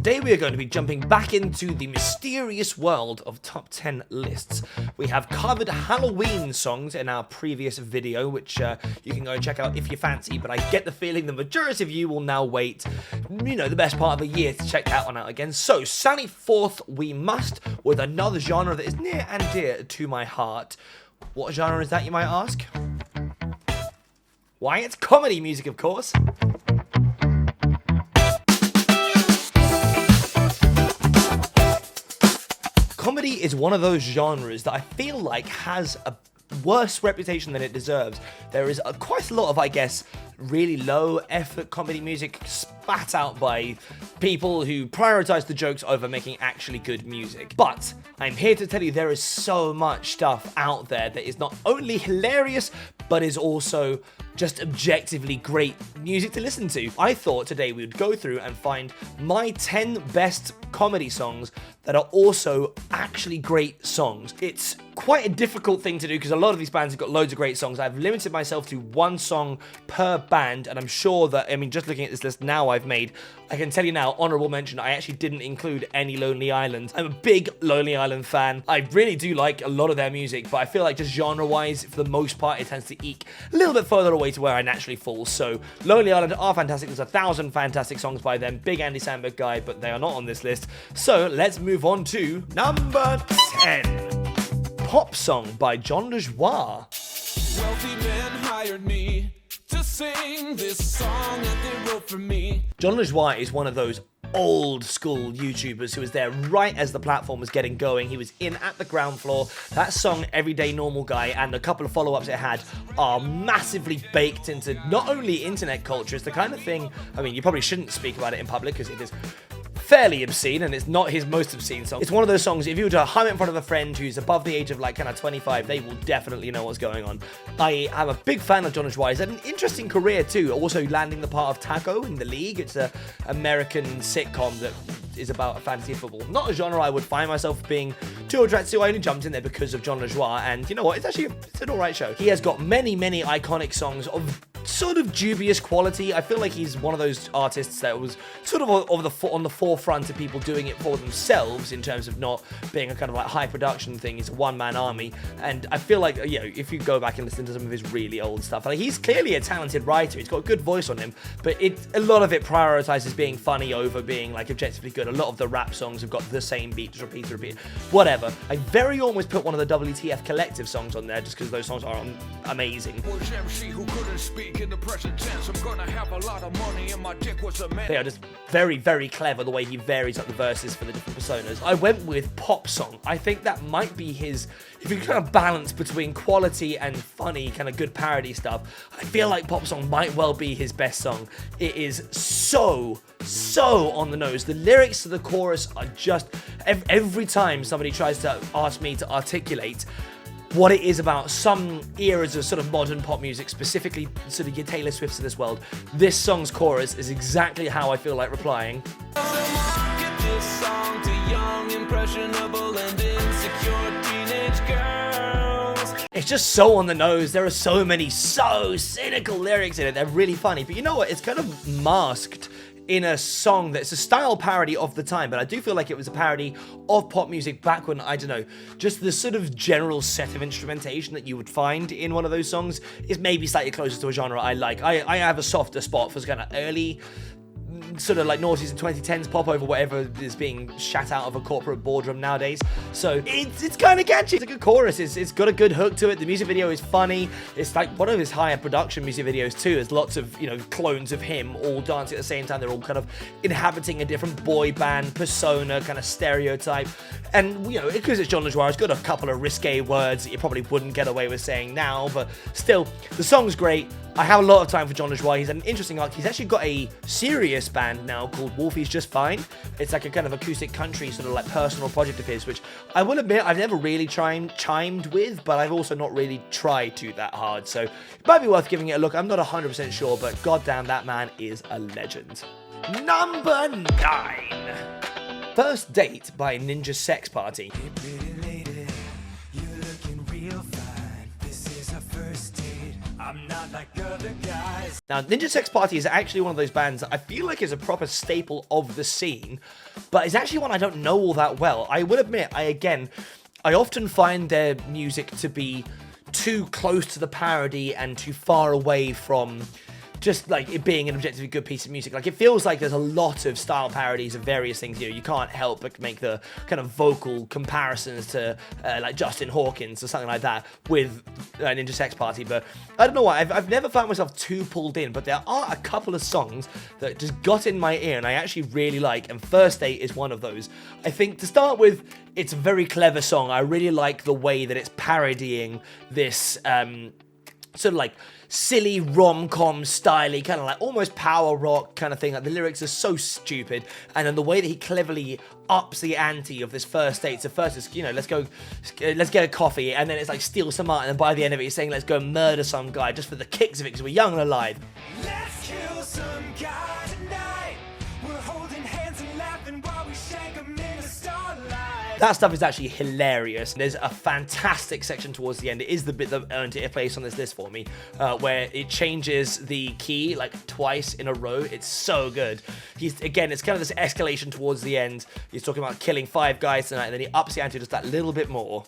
today we are going to be jumping back into the mysterious world of top 10 lists. We have covered Halloween songs in our previous video, which you can go and check out if you fancy, but I get the feeling the majority of you will now wait, the best part of a year to check that one out again. So, sally forth we must with another genre that is near and dear to my heart. What genre is that, you might ask? Why, it's comedy music, of course. Comedy is one of those genres that I feel like has a worse reputation than it deserves. There is quite a lot of, I guess, really low effort comedy music spat out by people who prioritize the jokes over making actually good music. But I'm here to tell you there is so much stuff out there that is not only hilarious, but is also just objectively great music to listen to. I thought today we would go through and find my 10 best comedy songs that are also actually great songs. It's quite a difficult thing to do because a lot of these bands have got loads of great songs. I've limited myself to one song per band, and I'm sure that, just looking at this list now I can tell you now, honorable mention, I actually didn't include any Lonely Island. I'm a big Lonely Island fan. I really do like a lot of their music, but I feel like just genre-wise, for the most part, it tends to eke a little bit further away to where I naturally fall. So, Lonely Island are fantastic. There's 1,000 fantastic songs by them. Big Andy Samberg guy, but they are not on this list. So, let's move on to number 10. Pop Song by John LeJoie. Wealthy men hired me to sing this song that they wrote for me. John LeJoie is one of those old school YouTubers who was there right as the platform was getting going. He was in at the ground floor. That song, Everyday Normal Guy, and a couple of follow-ups it had are massively baked into not only internet culture, it's the kind of thing, you probably shouldn't speak about it in public because it is fairly obscene, and it's not his most obscene song. It's one of those songs, if you were to hum it in front of a friend who's above the age of 25, they will definitely know what's going on. I am a big fan of John LeJoie. He's had an interesting career too, also landing the part of Taco in The League. It's an American sitcom that is about fantasy football. Not a genre I would find myself being too attracted to. I only jumped in there because of John LeJoie, and you know what? It's an alright show. He has got many, many iconic songs of sort of dubious quality. I feel like he's one of those artists that was sort of on the forefront of people doing it for themselves in terms of not being a kind of high production thing. He's a one-man army, and I feel like, if you go back and listen to some of his really old stuff, he's clearly a talented writer. He's got a good voice on him, but a lot of it prioritizes being funny over being objectively good. A lot of the rap songs have got the same beat, just repeat, whatever. I very almost put one of the WTF Collective songs on there just because those songs are amazing. In the present tense, I'm gonna have a lot of money and my dick was a man. They are just very, very clever the way he varies up the verses for the different personas. I went with Pop Song. I think that might be his, if you kind of balance between quality and funny, kind of good parody stuff, I feel like Pop Song might well be his best song. It is so on the nose. The lyrics to the chorus are just, every time somebody tries to ask me to articulate what it is about some eras of sort of modern pop music, specifically sort of your Taylor Swifts of this world, this song's chorus is exactly how I feel like replying. This song to young, impressionable, and insecure teenage girls. It's just so on the nose. There are so many so cynical lyrics in it. They're really funny. But you know what? It's kind of masked in a song that's a style parody of the time, but I do feel like it was a parody of pop music back when, just the sort of general set of instrumentation that you would find in one of those songs is maybe slightly closer to a genre I like. I have a softer spot for kind of early sort of noughties and 2010s pop over whatever is being shat out of a corporate boardroom nowadays. So it's kind of catchy. It's a good chorus. It's got a good hook to it. The music video is funny. It's one of his higher production music videos too. There's lots of clones of him all dancing at the same time. They're all kind of inhabiting a different boy band persona, kind of stereotype. And because it's John LeJoie, it's got a couple of risque words that you probably wouldn't get away with saying now, but still, the song's great. I have a lot of time for John LeJoie. He's an interesting artist. He's actually got a serious band now called Wolfie's Just Fine. It's like a kind of acoustic country sort of personal project of his, which I will admit I've never really chimed with, but I've also not really tried to that hard. So it might be worth giving it a look. I'm not 100% sure, but goddamn, that man is a legend. Number 9. First Date by Ninja Sex Party. Hey, pretty lady, you're looking real fine. This is our first date. I'm not not like other guys. Now, Ninja Sex Party is actually one of those bands that I feel like is a proper staple of the scene, but it's actually one I don't know all that well. I will admit, I often find their music to be too close to the parody and too far away from just like it being an objectively good piece of music. Like, it feels like there's a lot of style parodies of various things. You know, you can't help but make the kind of vocal comparisons to like Justin Hawkins or something like that with Ninja Sex Party. But I don't know why, I've never found myself too pulled in, but there are a couple of songs that just got in my ear and I actually really like, and First Date is one of those. I think to start with, it's a very clever song. I really like the way that it's parodying this sort of like silly rom-com styly, kind of like almost power rock kind of thing. Like, the lyrics are so stupid, and then the way that he cleverly ups the ante of this first date. So first it's, you know, let's get a coffee, and then it's like steal some art, and then by the end of it he's saying let's go murder some guy just for the kicks of it because we're young and alive. Let's kill some guy tonight. We're holding hands and laughing while we shank 'em in the starlight. That stuff is actually hilarious. There's a fantastic section towards the end. It is the bit that earned a place on this list for me, where it changes the key like twice in a row. It's so good. Again, it's kind of this escalation towards the end. He's talking about killing 5 guys tonight, and then he ups the ante just that little bit more.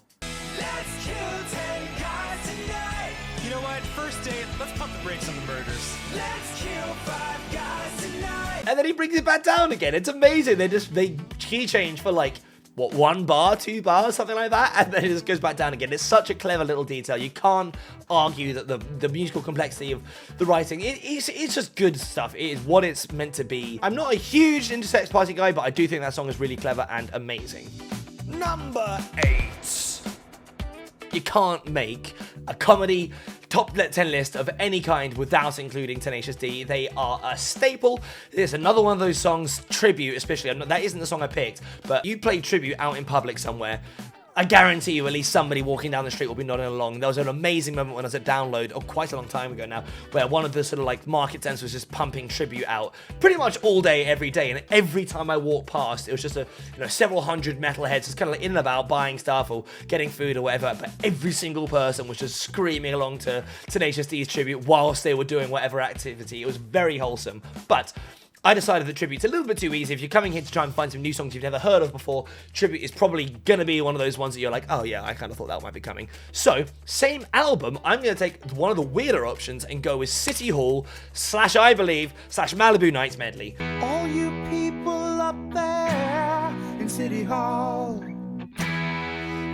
Let's kill 10 guys tonight. You know what? First date, let's pump the brakes on the murders. Let's kill 5 guys tonight. And then he brings it back down again. It's amazing. They key change for like, what, 1 bar, 2 bars, something like that, and then it just goes back down again. It's such a clever little detail. You can't argue that the musical complexity of the writing, it's just good stuff. It is what it's meant to be. I'm not a huge Ninja Sex Party guy, but I do think that song is really clever and amazing. Number 8. You can't make a comedy top 10 list of any kind without including Tenacious D. They are a staple. There's another one of those songs, Tribute especially. That isn't the song I picked, but you play Tribute out in public somewhere, I guarantee you at least somebody walking down the street will be nodding along. There was an amazing moment when I was at Download, quite a long time ago now, where one of the sort of like market tents was just pumping Tribute out pretty much all day, every day, and every time I walked past, it was just several hundred metalheads just kind of like in and about buying stuff or getting food or whatever, but every single person was just screaming along to Tenacious D's Tribute whilst they were doing whatever activity. It was very wholesome, but I decided that Tribute's a little bit too easy. If you're coming here to try and find some new songs you've never heard of before, Tribute is probably gonna be one of those ones that you're like, oh yeah, I kind of thought that might be coming. So, same album, I'm gonna take one of the weirder options and go with City Hall / I Believe / Malibu Nights medley. All you people up there in City Hall,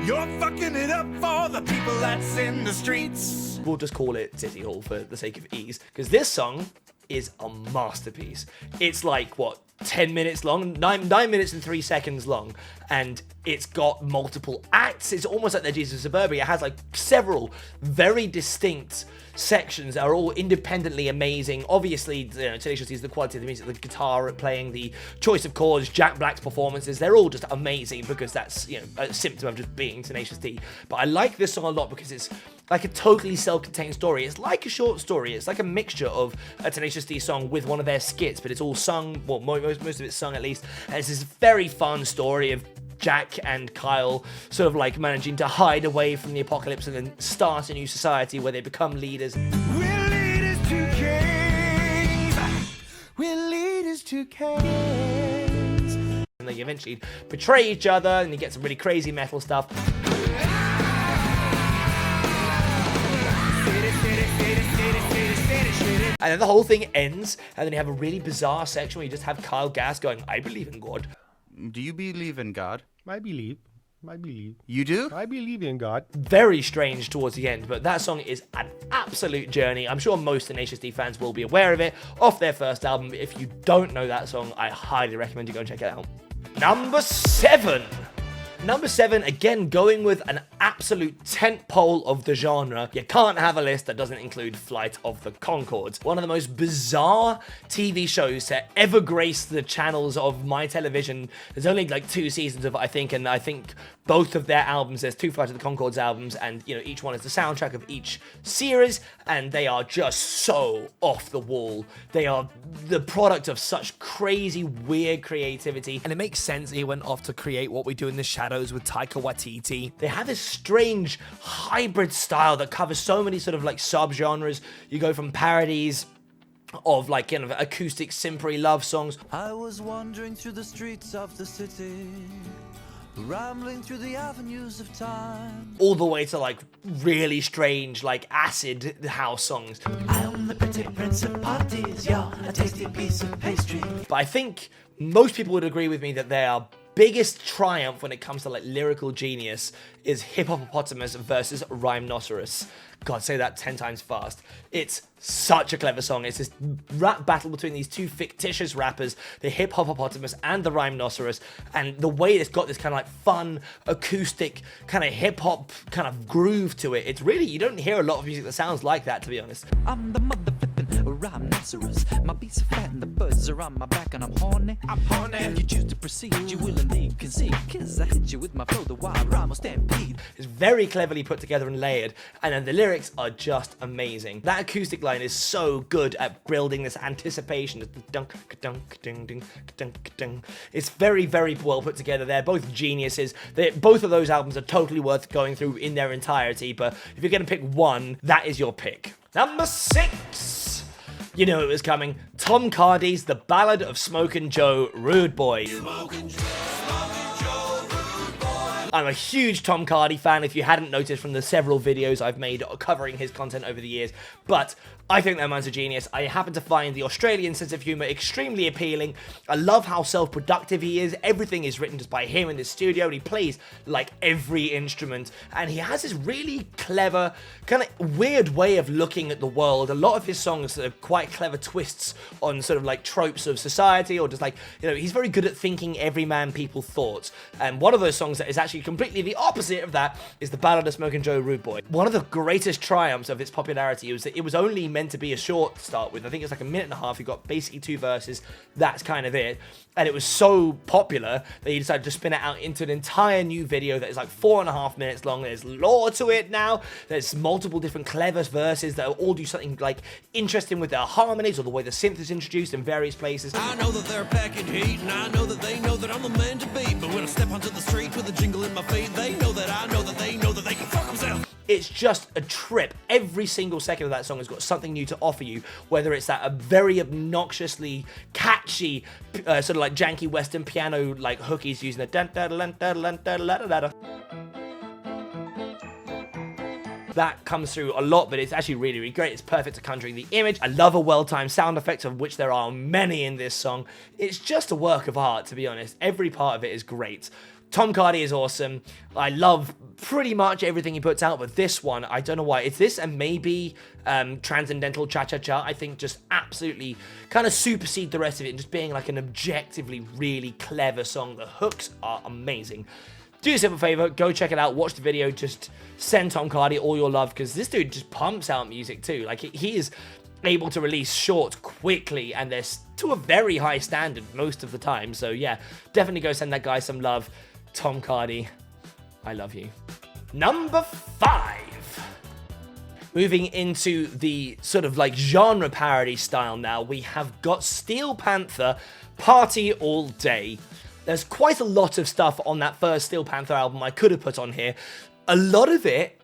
you're fucking it up for the people that's in the streets. We'll just call it City Hall for the sake of ease, because this song is a masterpiece. It's like, what, 10 minutes long? 9 minutes and 3 seconds long, and it's got multiple acts. It's almost like the Jesus of Suburbia. It has like several very distinct sections that are all independently amazing. Obviously, Tenacious D is the quality of the music, the guitar playing, the choice of chords, Jack Black's performances, they're all just amazing because that's, a symptom of just being Tenacious D. But I like this song a lot because it's like a totally self-contained story. It's like a short story. It's like a mixture of a Tenacious D song with one of their skits, but it's all sung, well, most of it's sung at least, and it's this very fun story of Jack and Kyle sort of like managing to hide away from the apocalypse and then start a new society where they become leaders. We're leaders to kings. We're leaders to kings. And they eventually betray each other, and you get some really crazy metal stuff. And then the whole thing ends, and then you have a really bizarre section where you just have Kyle Gass going, I believe in God. Do you believe in God? I believe. You do? I believe in God. Very strange towards the end, but that song is an absolute journey. I'm sure most Tenacious D fans will be aware of it off their first album. If you don't know that song, I highly recommend you go and check it out. Number 7. Number 7, again, going with an absolute tentpole of the genre. You can't have a list that doesn't include Flight of the Conchords. One of the most bizarre TV shows to ever grace the channels of my television. There's only like 2 seasons of it, I think, and I think both of their albums, there's 2 Flight of the Conchords albums, and each one is the soundtrack of each series, and they are just so off the wall. They are the product of such crazy, weird creativity, and it makes sense that he went off to create What We Do in the Shadows Shadows with Taika Waititi. They have this strange hybrid style that covers so many sort of like sub-genres. You go from parodies of like kind of acoustic simpery love songs. I was wandering through the streets of the city, rambling through the avenues of time, all the way to like really strange like acid house songs. I am the pretty prince of parties, you're a tasty piece of pastry. But I think most people would agree with me that their biggest triumph when it comes to like lyrical genius is Hip Hoppopotamus versus Rhymenoceros. God, say that 10 times fast. It's such a clever song. It's this rap battle between these two fictitious rappers, the Hip Hoppopotamus and the Rhymenoceros, and the way it's got this kind of like fun, acoustic, kind of hip hop kind of groove to it. It's really, you don't hear a lot of music that sounds like that, to be honest. I'm the mother flippin' rhinoceros. My beats are fat and the birds are on my back and I'm horny. If you choose to proceed, you will indeed concede. 'Cause I hit you with my flow, the wild rhyme will stampede. It's very cleverly put together and layered, and then the lyrics are just amazing. That acoustic line is so good at building this anticipation. It's very, very well put together. They're both geniuses. Both of those albums are totally worth going through in their entirety, but if you're going to pick one, that is your pick. Number 6. You know it was coming. Tom Cardy's The Ballad of Smokin' Joe, Rude Boy. I'm a huge Tom Cardy fan, if you hadn't noticed from the several videos I've made covering his content over the years, but I think that man's a genius. I happen to find the Australian sense of humour extremely appealing. I love how self-productive he is. Everything is written just by him in the studio, and he plays like every instrument, and he has this really clever, kind of weird way of looking at the world. A lot of his songs are quite clever twists on sort of like tropes of society, or just like, you know, he's very good at thinking everyman people thoughts, and one of those songs that is actually completely the opposite of that is The Ballad of Smokin' Joe, Rude Boy. One of the greatest triumphs of its popularity was that it was only meant to be a short to start with. I think it's like a minute and a half. You got basically 2 verses. That's kind of it. And it was so popular that he decided to spin it out into an entire new video that is like 4.5 minutes long. There's lore to it now. There's multiple different clever verses that all do something like interesting with their harmonies or the way the synth is introduced in various places. I know that they're packing heat, and I know that they know that I'm the man to beat. But when I step onto the street with a jingle in my feet, they know that I know that they know that they can fuck themselves. It's just a trip. Every single second of that song has got something new to offer you, whether it's that a very obnoxiously catchy, sort of like janky Western piano like hook he's using, the dun dun dun dun dun dun dun dun. That comes through a lot, but it's actually really, really great. It's perfect at conjuring the image. I love a well-timed sound effect, of which there are many in this song. It's just a work of art, to be honest. Every part of it is great. Tom Cardy is awesome. I love pretty much everything he puts out, but this one, I don't know why. It's this and maybe Transcendental Cha-Cha-Cha, I think just absolutely kind of supersede the rest of it and just being like an objectively really clever song. The hooks are amazing. Do yourself a favor, go check it out, watch the video, just send Tom Cardy all your love, because this dude just pumps out music too. Like, he is able to release shorts quickly, and they're to a very high standard most of the time. So yeah, definitely go send that guy some love. Tom Cardy, I love you. Number 5. Moving into the sort of like genre parody style now, we have got Steel Panther, Party All Day. There's quite a lot of stuff on that first Steel Panther album I could have put on here. A lot of it,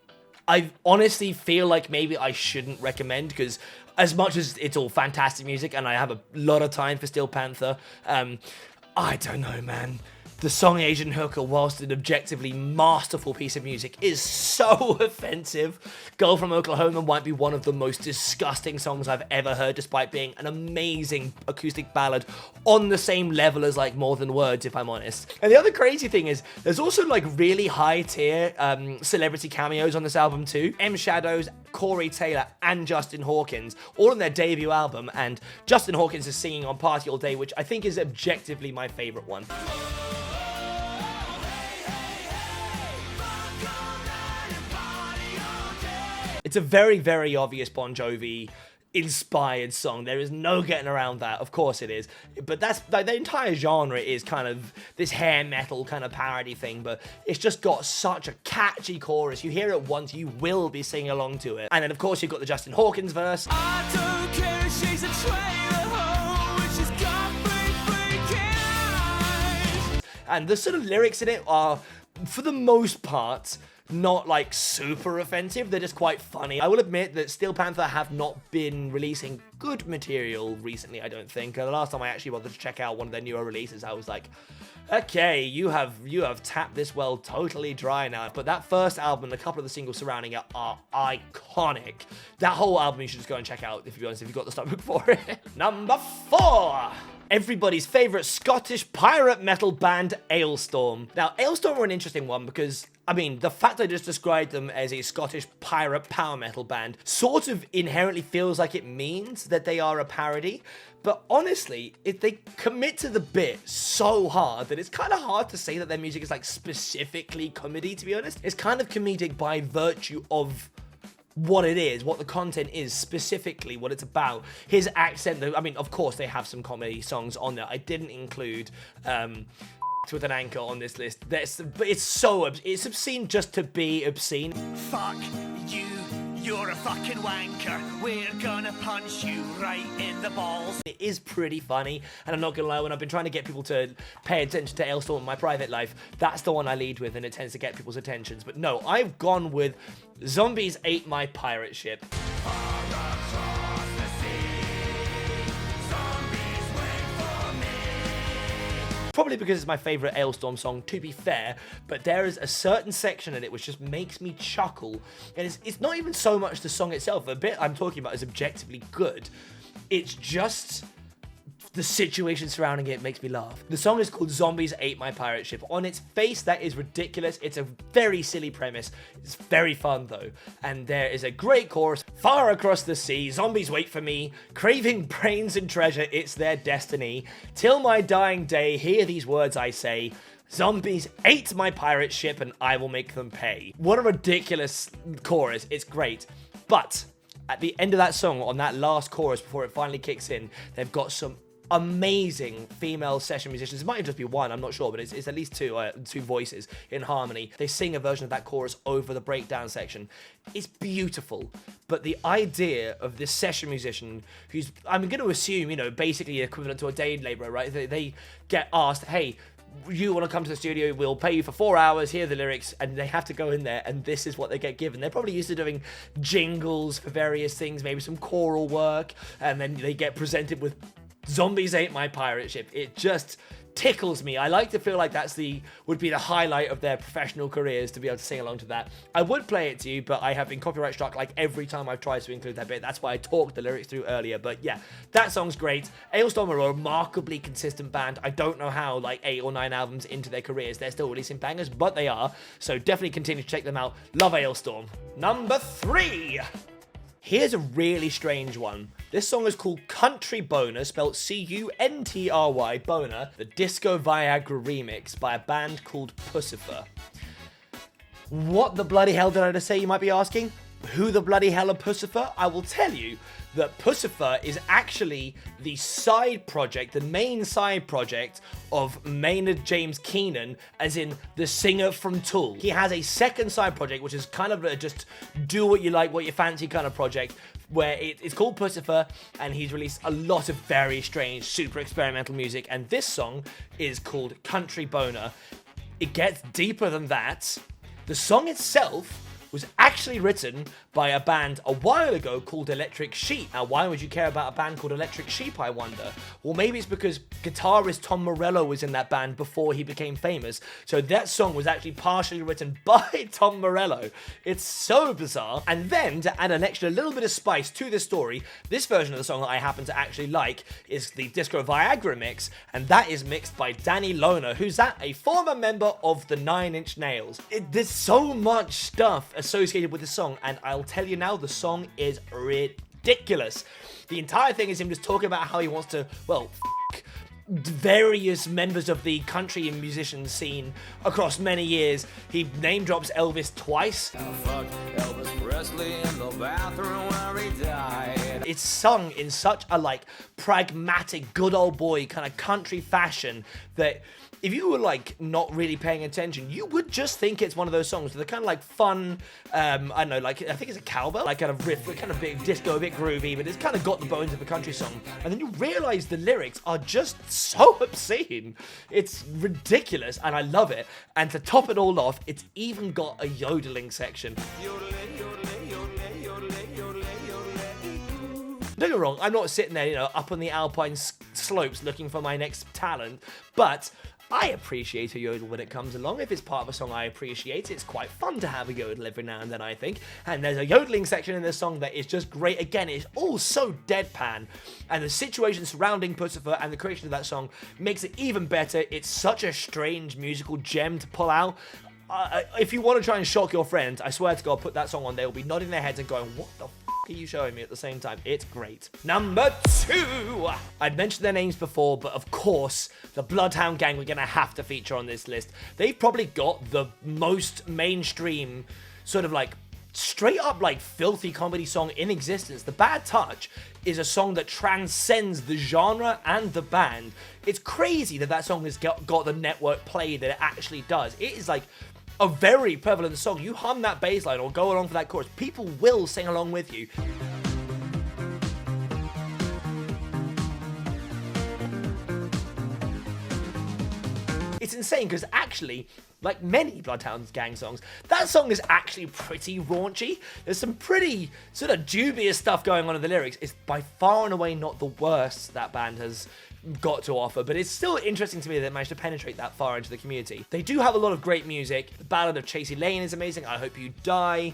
I honestly feel like maybe I shouldn't recommend, because as much as it's all fantastic music and I have a lot of time for Steel Panther, I don't know, man. The song Asian Hooker, whilst an objectively masterful piece of music, is so offensive. Girl from Oklahoma might be one of the most disgusting songs I've ever heard, despite being an amazing acoustic ballad on the same level as like More Than Words, if I'm honest. And the other crazy thing is, there's also like really high tier celebrity cameos on this album too. M. Shadows, Corey Taylor, and Justin Hawkins, all on their debut album, and Justin Hawkins is singing on Party All Day, which I think is objectively my favorite one. It's a very, very obvious Bon Jovi inspired song. There is no getting around that. Of course it is. But that's like the entire genre is kind of this hair metal kind of parody thing, but it's just got such a catchy chorus. You hear it once, you will be singing along to it. And then of course you've got the Justin Hawkins verse. I don't care, she's a trailer home, and she's got free freaking eyes. And the sort of lyrics in it are for the most part, not like super offensive. They're just quite funny. I will admit that Steel Panther have not been releasing good material recently, I don't think. The last time I actually wanted to check out one of their newer releases, I was like, okay, you have tapped this well totally dry now. But that first album and a couple of the singles surrounding it are iconic. That whole album you should just go and check out, if you've got the stomach for it. Number 4. Everybody's favourite Scottish pirate metal band, Ailstorm. Now, Ailstorm are an interesting one because, I mean, the fact I just described them as a Scottish pirate power metal band sort of inherently feels like it means that they are a parody. But honestly, if they commit to the bit so hard that it's kind of hard to say that their music is like specifically comedy, to be honest. It's kind of comedic by virtue of what it is, what the content is, specifically what it's about. His accent, though, I mean, of course they have some comedy songs on there. I didn't include with an anchor on this list. But it's obscene just to be obscene. Fuck you, you're a fucking wanker. We're gonna punch you right in the balls. It is pretty funny, and I'm not gonna lie, when I've been trying to get people to pay attention to Ailstorm in my private life, that's the one I lead with, and it tends to get people's attentions. But no, I've gone with Zombies Ate My Pirate Ship. Probably because it's my favourite Ailstorm song, to be fair, but there is a certain section in it which just makes me chuckle. And it's not even so much the song itself. The bit I'm talking about is objectively good. It's just the situation surrounding it makes me laugh. The song is called Zombies Ate My Pirate Ship. On its face, that is ridiculous. It's a very silly premise. It's very fun, though. And there is a great chorus. Far across the sea, zombies wait for me, craving brains and treasure, it's their destiny. Till my dying day, hear these words I say. Zombies ate my pirate ship and I will make them pay. What a ridiculous chorus. It's great. But at the end of that song, on that last chorus before it finally kicks in, they've got some amazing female session musicians. It might just be one, I'm not sure, but it's at least two voices in harmony. They sing a version of that chorus over the breakdown section. It's beautiful, but the idea of this session musician, who's, I'm going to assume, you know, basically equivalent to a day laborer, right? They get asked, hey, you want to come to the studio, we'll pay you for 4 hours, hear the lyrics, and they have to go in there, and this is what they get given. They're probably used to doing jingles for various things, maybe some choral work, and then they get presented with Zombies Ate My Pirate Ship. It just tickles me. I like to feel like would be the highlight of their professional careers, to be able to sing along to that. I would play it to you, but I have been copyright struck like every time I've tried to include that bit. That's why I talked the lyrics through earlier. But yeah, that song's great. Ailstorm are a remarkably consistent band. I don't know how, like 8 or 9 albums into their careers, they're still releasing bangers, but they are. So definitely continue to check them out. Love Ailstorm. Number 3. Here's a really strange one. This song is called Country Boner, spelled C-U-N-T-R-Y, Boner, the Disco Viagra remix by a band called Pussifer. What the bloody hell did I just say, you might be asking? Who the bloody hell are Pussifer? I will tell you that Pussifer is actually the side project, the main side project of Maynard James Keenan, as in the singer from Tool. He has a second side project, which is kind of a just do what you like, what you fancy kind of project, where it's called Pussifer, and he's released a lot of very strange, super experimental music, and this song is called Country Boner. It gets deeper than that. The song itself was actually written by a band a while ago called Electric Sheep. Now, why would you care about a band called Electric Sheep, I wonder? Well, maybe it's because guitarist Tom Morello was in that band before he became famous. So that song was actually partially written by Tom Morello. It's so bizarre. And then, to add an extra little bit of spice to this story, this version of the song that I happen to actually like is the Disco Viagra mix, and that is mixed by Danny Lohner, who's a former member of the 9 Inch Nails. There's so much stuff associated with the song, and I'll tell you now, the song is ridiculous. The entire thing is him just talking about how he wants to, well, various members of the country and musician scene across many years. He name drops Elvis twice. Fuck Elvis Presley in the bathroom where he died. It's sung in such a pragmatic, good old boy kind of country fashion that if you were like not really paying attention, you would just think it's one of those songs. They're kind of like fun, I don't know, like I think it's a cowbell, like kind of riff, kind of big disco, a bit groovy, but it's kind of got the bones of a country song. And then you realize the lyrics are just so obscene. It's ridiculous, and I love it. And to top it all off, it's even got a yodeling section. Don't get me wrong, I'm not sitting there, you know, up on the alpine slopes looking for my next talent, but I appreciate a yodel when it comes along. If it's part of a song I appreciate, it's quite fun to have a yodel every now and then, I think. And there's a yodeling section in this song that is just great. Again, it's all so deadpan, and the situation surrounding Pussifer and the creation of that song makes it even better. It's such a strange musical gem to pull out. If you want to try and shock your friends, I swear to God, put that song on, they'll be nodding their heads and going, what the are you showing me at the same time? It's great. Number 2! I'd mentioned their names before, but of course, the Bloodhound Gang we're gonna have to feature on this list. They've probably got the most mainstream, sort of like, straight up like filthy comedy song in existence. The Bad Touch is a song that transcends the genre and the band. It's crazy that that song has got the network play that it actually does. It is like a very prevalent song. You hum that bass line or go along for that chorus, people will sing along with you. It's insane because actually, like many Bloodhound Gang songs, that song is actually pretty raunchy. There's some pretty sort of dubious stuff going on in the lyrics. It's by far and away not the worst that band has got to offer, but it's still interesting to me that they managed to penetrate that far into the community. They do have a lot of great music. The Ballad of Chasey Lane is amazing. I Hope You Die.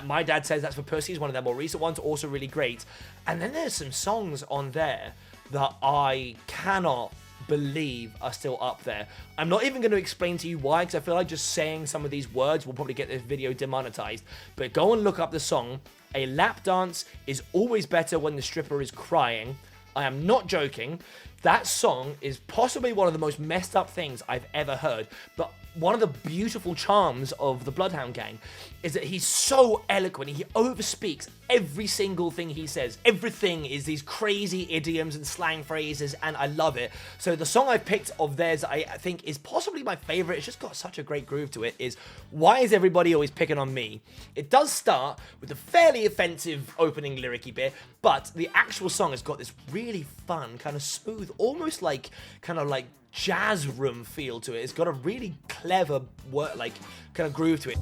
My Dad Says That's for Pussies, one of their more recent ones, also really great. And then there's some songs on there that I cannot believe are still up there. I'm not even going to explain to you why, because I feel like just saying some of these words will probably get this video demonetized. But go and look up the song. A lap dance is always better when the stripper is crying. I am not joking. That song is possibly one of the most messed up things I've ever heard, but one of the beautiful charms of the Bloodhound Gang is that he's so eloquent. He overspeaks every single thing he says. Everything is these crazy idioms and slang phrases, and I love it. So the song I picked of theirs, I think, is possibly my favorite. It's just got such a great groove to it, is Why Is Everybody Always Picking on Me? It does start with a fairly offensive opening lyric-y bit, but the actual song has got this really fun, kind of smooth, almost like, kind of like jazz room feel to it. It's got a really clever work, like kind of groove to it.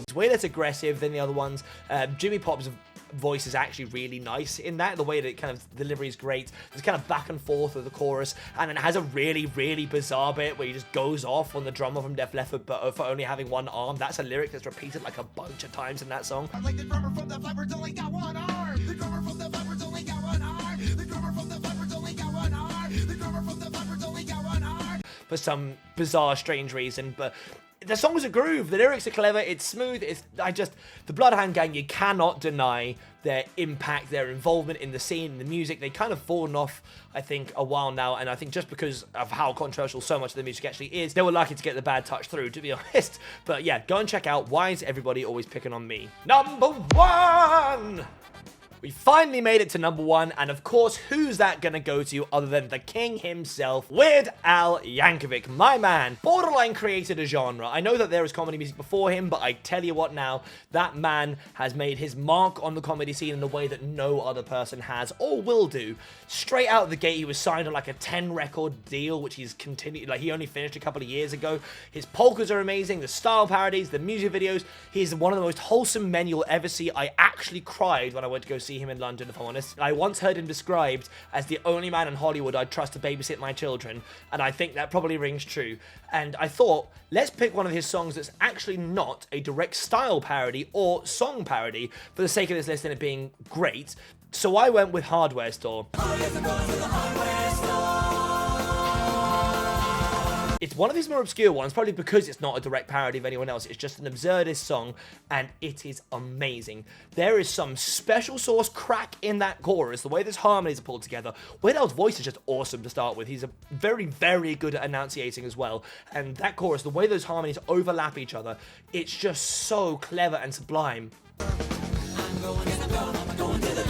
It's way less aggressive than the other ones. Jimmy Pop's voice is actually really nice in that. The way that it kind of delivery is great. There's kind of back and forth with the chorus, and then it has a really, really bizarre bit where he just goes off on the drummer from Def Leppard, but for only having one arm. That's a lyric that's repeated like a bunch of times in that song. Like the drummer from the Leppard's only got one arm. The drummer from the Leppard's only got one arm. The drummer from the Leppard's only got one arm. The drummer from the Leppard's only got one arm. For some bizarre, strange reason, but the song's a groove, the lyrics are clever, it's smooth, the Bloodhound Gang, you cannot deny their impact, their involvement in the scene, in the music. They kind of fallen off, I think, a while now, and I think just because of how controversial so much of the music actually is, they were lucky to get the Bad Touch through, to be honest. But yeah, go and check out Why Is Everybody Always Picking on Me? Number 1! We finally made it to number 1, and of course, who's that gonna go to other than the king himself, Weird Al Yankovic, my man. Borderline created a genre. I know that there was comedy music before him, but I tell you what now, that man has made his mark on the comedy scene in a way that no other person has or will do. Straight out of the gate, he was signed on like a 10-record deal, which he's continued, like he only finished a couple of years ago. His polkas are amazing, the style parodies, the music videos. He's one of the most wholesome men you'll ever see. I actually cried when I went to go see him in London, if I'm honest. I once heard him described as the only man in Hollywood I'd trust to babysit my children, and I think that probably rings true. And I thought, let's pick one of his songs that's actually not a direct style parody or song parody for the sake of this list and it being great. So I went with Hardware Store. It's one of his more obscure ones, probably because it's not a direct parody of anyone else. It's just an absurdist song, and it is amazing. There is some special sauce crack in that chorus, the way those harmonies are pulled together. Weird Al's voice is just awesome to start with. He's a very, very good at enunciating as well. And that chorus, the way those harmonies overlap each other, it's just so clever and sublime. I'm going to the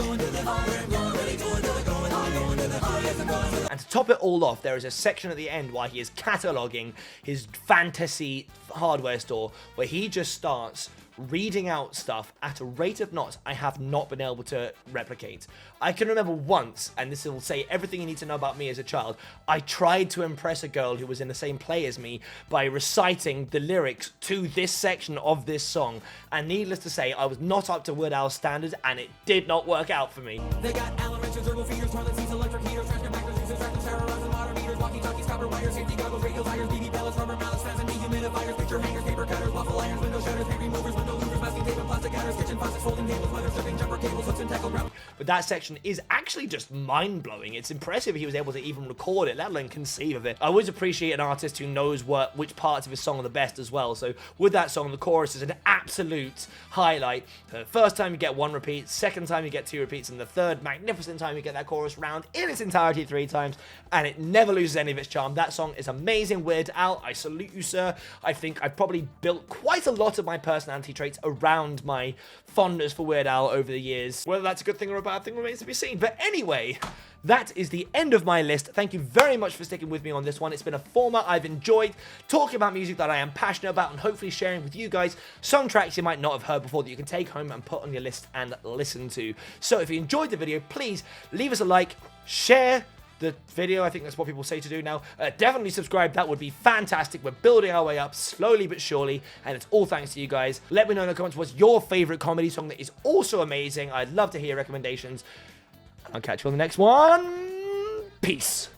to top it all off, there is a section at the end while he is cataloging his fantasy hardware store where he just starts reading out stuff at a rate of knots I have not been able to replicate. I can remember once, and this will say everything you need to know about me as a child, I tried to impress a girl who was in the same play as me by reciting the lyrics to this section of this song, and needless to say, I was not up to Weird Al's standards, and it did not work out for me. They got Allen wrenches, turbo feeders, toilet seats, electric heaters, trash compactors, users, tractors, terrorizing water meters, walkie-talkies, copper wires, safety goggles, radio tires, BB pellets, rubber mallets, fans, and dehumidifiers, picture hangers, paper cutters, waffle irons, window shutters, paint removers, window louvers, masking tape, and plastic cutters, kitchen faucets, folding tables, leather stripping, jumper cables, hooks, and tackle ground. But that section is actually just mind-blowing. It's impressive he was able to even record it, let alone conceive of it. I always appreciate an artist who knows which parts of his song are the best as well. So with that song, the chorus is an absolute highlight. The first time you get 1 repeat, second time you get 2 repeats, and the third magnificent time you get that chorus round in its entirety 3 times, and it never loses any of its charm. That song is amazing. Weird Al, I salute you, sir. I think I've probably built quite a lot of my personality traits around my fondness for Weird Al over the years. Whether that's a good thing or a bad thing remains to be seen. But anyway, that is the end of my list. Thank you very much for sticking with me on this one. It's been a format I've enjoyed, talking about music that I am passionate about, and hopefully sharing with you guys some tracks you might not have heard before that you can take home and put on your list and listen to. So if you enjoyed the video, please leave us a like, share the video. I think that's what people say to do now. Definitely subscribe. That would be fantastic. We're building our way up slowly but surely, and it's all thanks to you guys. Let me know in the comments what's your favorite comedy song that is also amazing. I'd love to hear recommendations. I'll catch you on the next one. Peace.